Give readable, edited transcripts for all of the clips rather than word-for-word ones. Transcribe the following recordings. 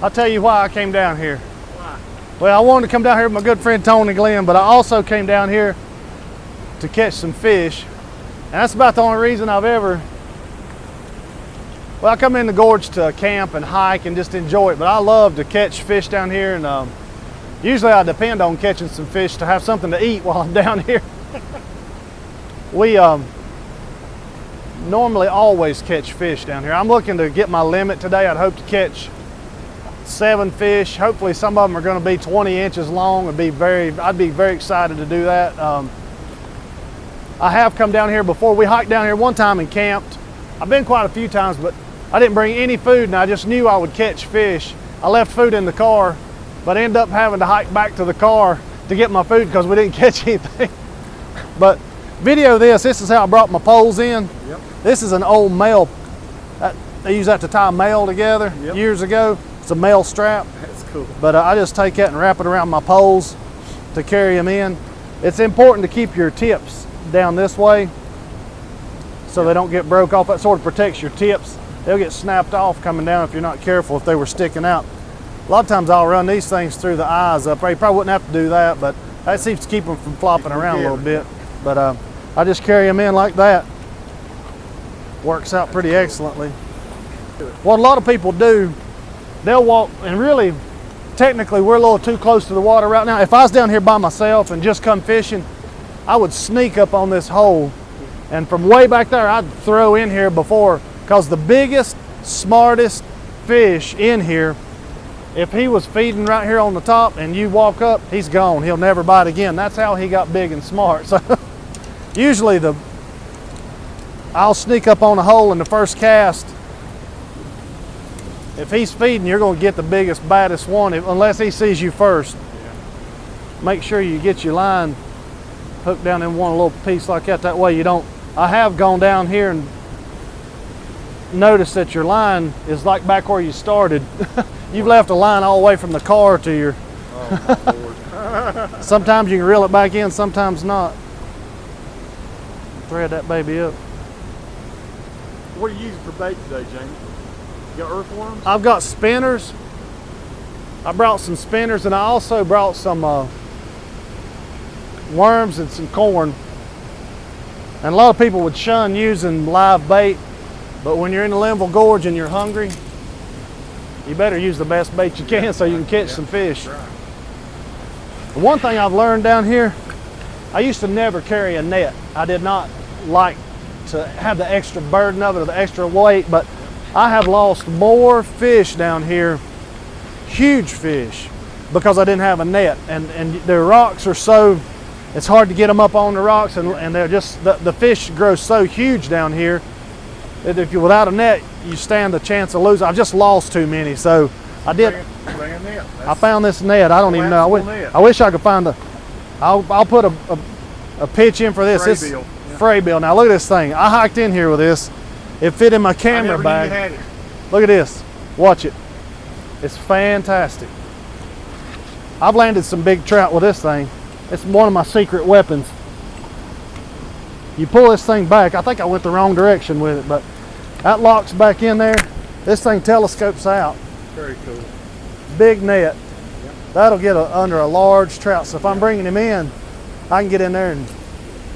I'll tell you why I came down here. Why? Well, I wanted to come down here with my good friend Tony Glenn, but I also came down here to catch some fish. And that's about the only reason I've ever, well, I come in the gorge to camp and hike and just enjoy it, but I love to catch fish down here, and usually I depend on catching some fish to have something to eat while I'm down here. We normally always catch fish down here. I'm looking to get my limit today. I'd hope to catch 7 fish. Hopefully some of them are going to be 20 inches long. I'd be very excited to do that. I have come down here before. We hiked down here one time and camped. I've been quite a few times, but I didn't bring any food, and I just knew I would catch fish. I left food in the car, but I ended up having to hike back to the car to get my food because we didn't catch anything. But video this is how I brought my poles in. Yep. This is an old mail. They used that to tie mail together years ago. It's a mail strap. That's cool. But I just take that and wrap it around my poles to carry them in. It's important to keep your tips down this way so they don't get broke off. That sort of protects your tips. They'll get snapped off coming down if you're not careful, if they were sticking out. A lot of times I'll run these things through the eyes up there. You probably wouldn't have to do that, but that seems to keep them from flopping around a little bit. But I just carry them in like that. Works out pretty excellently. What a lot of people do, they'll walk, and really, technically we're a little too close to the water right now. If I was down here by myself and just come fishing, I would sneak up on this hole, and from way back there I'd throw in here before, because the biggest, smartest fish in here, if he was feeding right here on the top and you walk up, he's gone. He'll never bite again. That's how he got big and smart. So usually I'll sneak up on a hole in the first cast. If he's feeding, you're going to get the biggest, baddest one, unless he sees you first. Yeah. Make sure you get your line hooked down in one little piece like that. That way you don't. I have gone down here and noticed that your line is like back where you started. You've left a line all the way from the car to your. Oh, my Lord. Sometimes you can reel it back in, sometimes not. Thread that baby up. What are you using for bait today, Jamie? You got earthworms? I've got spinners. I brought some spinners, and I also brought some worms and some corn. And a lot of people would shun using live bait, but when you're in the Linville Gorge and you're hungry, you better use the best bait you can so you can catch some fish. Right. The one thing I've learned down here, I used to never carry a net. I did not like to have the extra burden of it or the extra weight, but I have lost more fish down here, huge fish, because I didn't have a net. And the rocks are so, it's hard to get them up on the rocks, and they're just, the fish grow so huge down here that if you're without a net, you stand the chance of losing. I've just lost too many, so I did. I found this net. I don't even know. I wish I could find I'll put a pitch in for this. Frabill. Frabill. Now look at this thing. I hiked in here with this. It fit in my camera bag. Look at this. Watch it. It's fantastic. I've landed some big trout with this thing. It's one of my secret weapons. You pull this thing back. I think I went the wrong direction with it, but that locks back in there. This thing telescopes out. Very cool. Big net. Yep. That'll get under a large trout. So if I'm bringing him in, I can get in there and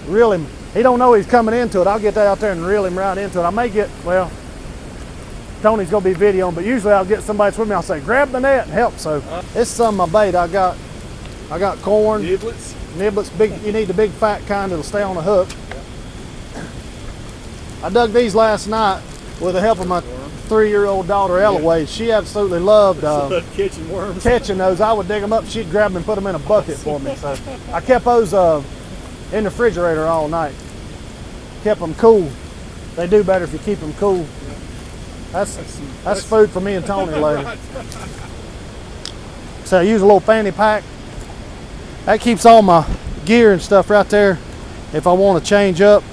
reel him. He don't know he's coming into it. I'll get that out there and reel him right into it. I may get, well, Tony's gonna be videoing, but usually I'll get somebody with me. I'll say, grab the net and help. So this is some of my bait. I got corn. Niblets. Niblets, big. You need the big fat kind that'll stay on the hook. I dug these last night with the help of my 3-year-old daughter, Eloise. She absolutely loved catching worms. Catching those. I would dig them up. She'd grab them and put them in a bucket for me. So I kept those in the refrigerator all night. Kept them cool. They do better if you keep them cool. That's food for me and Tony later. So I use a little fanny pack. That keeps all my gear and stuff right there. If I want to change up,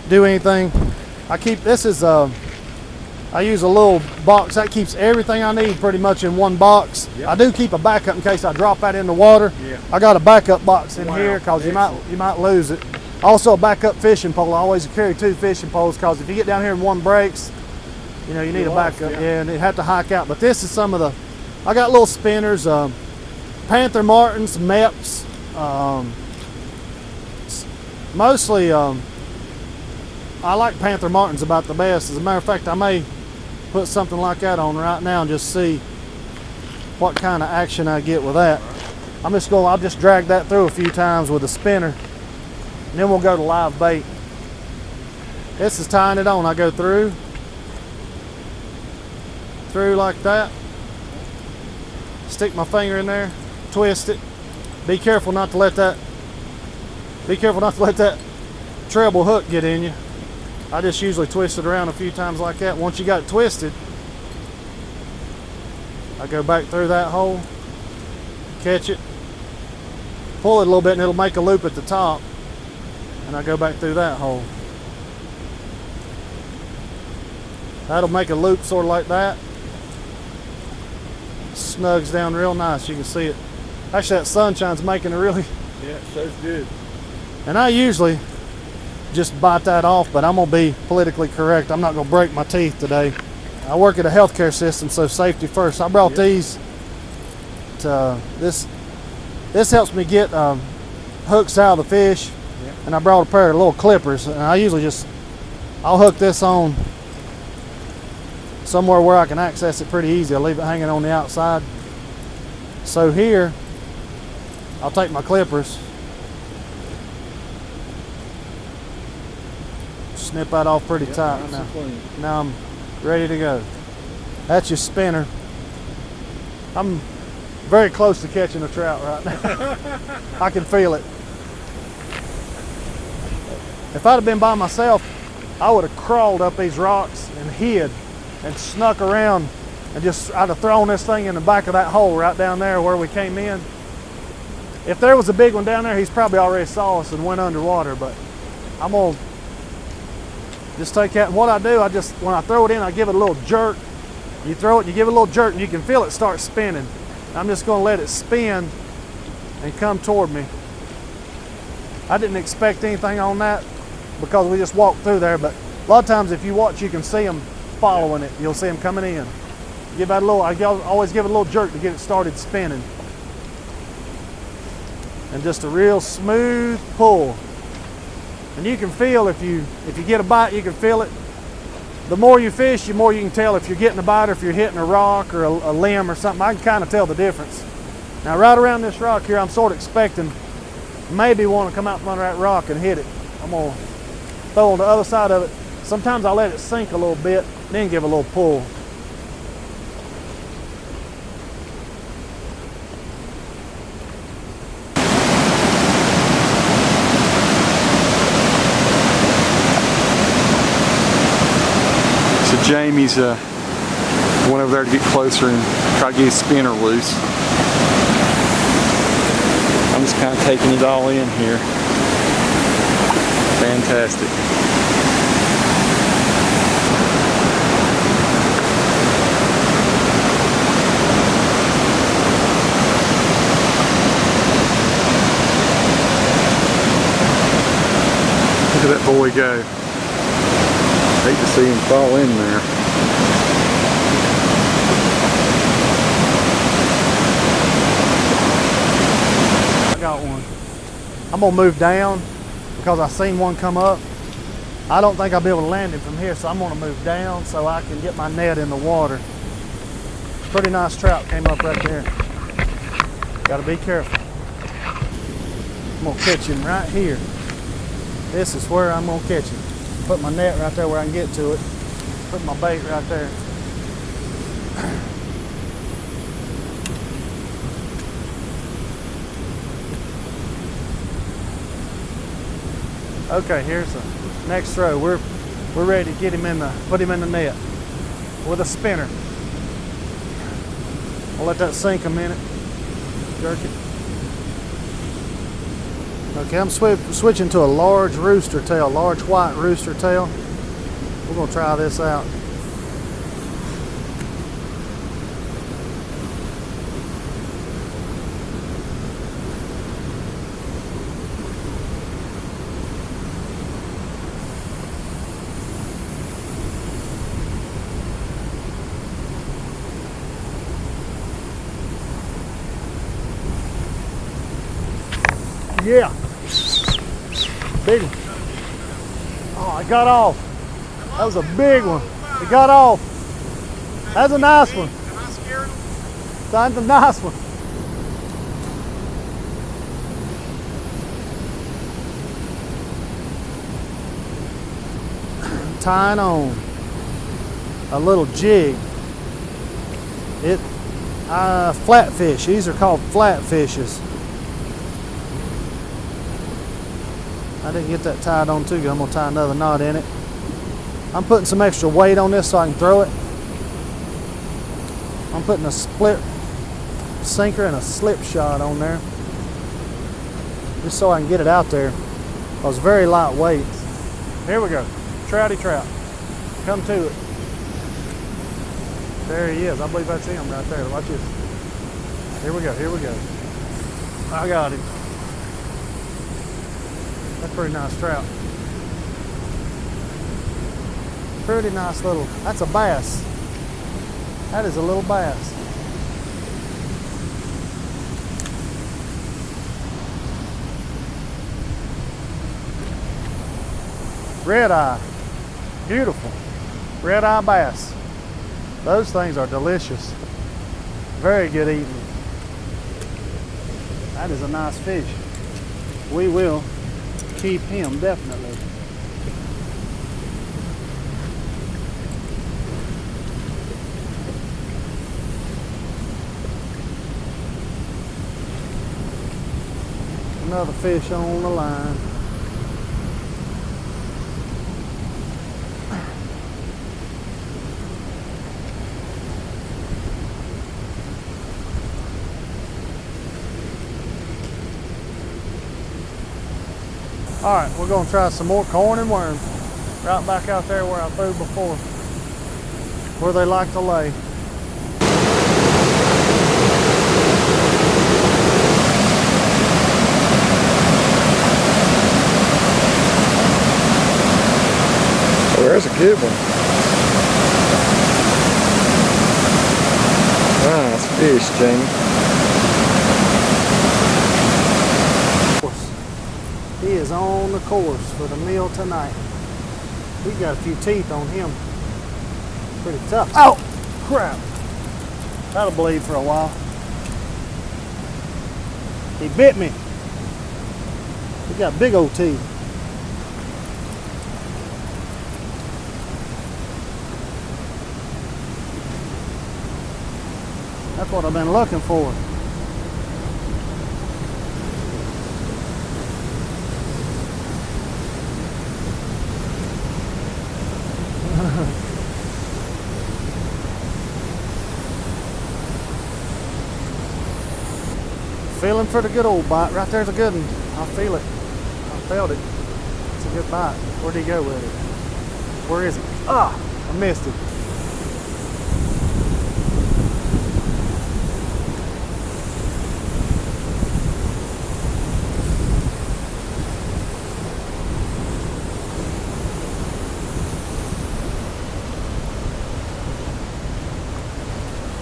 do anything. I use a little box that keeps everything I need pretty much in one box. Yep. I do keep a backup in case I drop that in the water. Yeah. I got a backup box in here because you might lose it. Also a backup fishing pole. I always carry 2 fishing poles because if you get down here and one breaks, you know, you need a backup. Yeah, and you have to hike out. But this is some of the I got little spinners, Panther Martins, Meps, mostly I like Panther Martins about the best. As a matter of fact, I may put something like that on right now and just see what kind of action I get with that. I'll just drag that through a few times with a spinner, and then we'll go to live bait. This is tying it on. I go through like that, stick my finger in there, twist it. Be careful not to let that treble hook get in you. I just usually twist it around a few times like that. Once you got it twisted, I go back through that hole, catch it, pull it a little bit, and it'll make a loop at the top, and I go back through that hole. That'll make a loop sort of like that. Snugs down real nice. You can see it. Actually, that sunshine's making it really. Yeah, it shows good. And I usually just bite that off, but I'm gonna be politically correct. I'm not gonna break my teeth today. I work at a healthcare system, so safety first. I brought these to this helps me get hooks out of the fish, and I brought a pair of little clippers, and I usually I'll hook this on somewhere where I can access it pretty easy. I'll leave it hanging on the outside. So here, I'll take my clippers, snip that off pretty tight. Now I'm ready to go. That's your spinner. I'm very close to catching a trout right now. I can feel it. If I'd have been by myself, I would have crawled up these rocks and hid and snuck around, and I'd have thrown this thing in the back of that hole right down there where we came in. If there was a big one down there, he's probably already saw us and went underwater, but I'm gonna just take that. And what I do, when I throw it in, I give it a little jerk. You throw it, you give it a little jerk, and you can feel it start spinning. I'm just gonna let it spin and come toward me. I didn't expect anything on that because we just walked through there, but a lot of times if you watch, you can see them following it. You'll see them coming in. I always give it a little jerk to get it started spinning. And just a real smooth pull. And you can feel if you get a bite, you can feel it. The more you fish, the more you can tell if you're getting a bite or if you're hitting a rock or a limb or something. I can kind of tell the difference. Now right around this rock here, I'm sort of expecting maybe want to come out from under that rock and hit it. I'm gonna throw on the other side of it. Sometimes I let it sink a little bit, then give a little pull. So Jamie's went over there to get closer and try to get his spinner loose. I'm just kind of taking it all in here. Fantastic. Look at that boy go. Hate to see him fall in there. I got one. I'm gonna move down because I seen one come up. I don't think I'll be able to land him from here, so I'm gonna move down so I can get my net in the water. Pretty nice trout came up right there. Gotta be careful. I'm gonna catch him right here. This is where I'm gonna catch him. Put my net right there where I can get to it. Put my bait right there. Okay, here's the next throw. We're ready to get him put him in the net with a spinner. I'll let that sink a minute. Jerk it. Okay, I'm switching to a large rooster tail, large white rooster tail. We're gonna try this out. Yeah. Big one. Oh, it got off. That was a big one. It got off. That's a nice one. Am I scaring them? That's a nice one. Tying on a little jig. Flatfish. These are called flatfishes. I didn't get that tied on too good. I'm gonna tie another knot in it. I'm putting some extra weight on this so I can throw it. I'm putting a split sinker and a slip shot on there, just so I can get it out there. It was very lightweight. Here we go. Trouty trout. Come to it. There he is. I believe that's him right there. Watch this. Here we go. Here we go. I got him. That's a pretty nice trout. Pretty nice little, that's a bass. That is a little bass. Red eye. Beautiful. Red eye bass. Those things are delicious. Very good eating. That is a nice fish. We will keep him definitely. Another fish on the line. All right, we're gonna try some more corn and worms. Right back out there where I threw before, where they like to lay. Oh, there's a good one. Nice fish, Jamie. He is on the course for the meal tonight. We got a few teeth on him. Pretty tough. Oh, crap. That'll bleed for a while. He bit me. He got big old teeth. That's what I've been looking for. Feeling for the good old bite. Right there's a good one. I feel it. I felt it. It's a good bite. Where'd he go with it? Where is he? Ah, I missed it.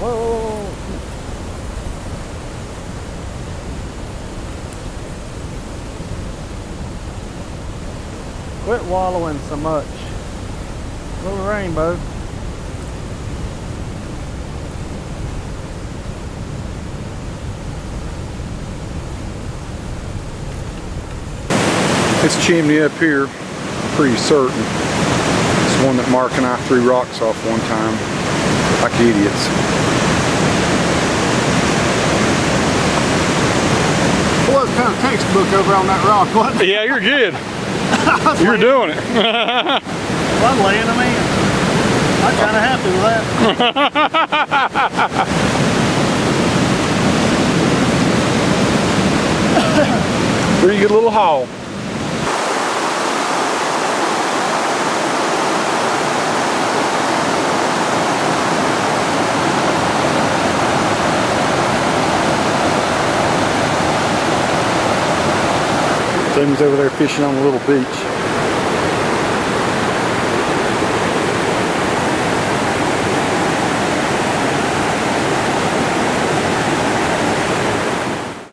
Whoa. Quit wallowing so much. Little rainbow. This chimney up here, I'm pretty certain. It's one that Mark and I threw rocks off one time, like idiots. Boy, it's kind of textbook over on that rock, wasn't it? Yeah, you're good. You're doing it. Well, I'm laying them in. I'm kind of happy with that. Pretty good little haul. Jamie's over there fishing on a little beach.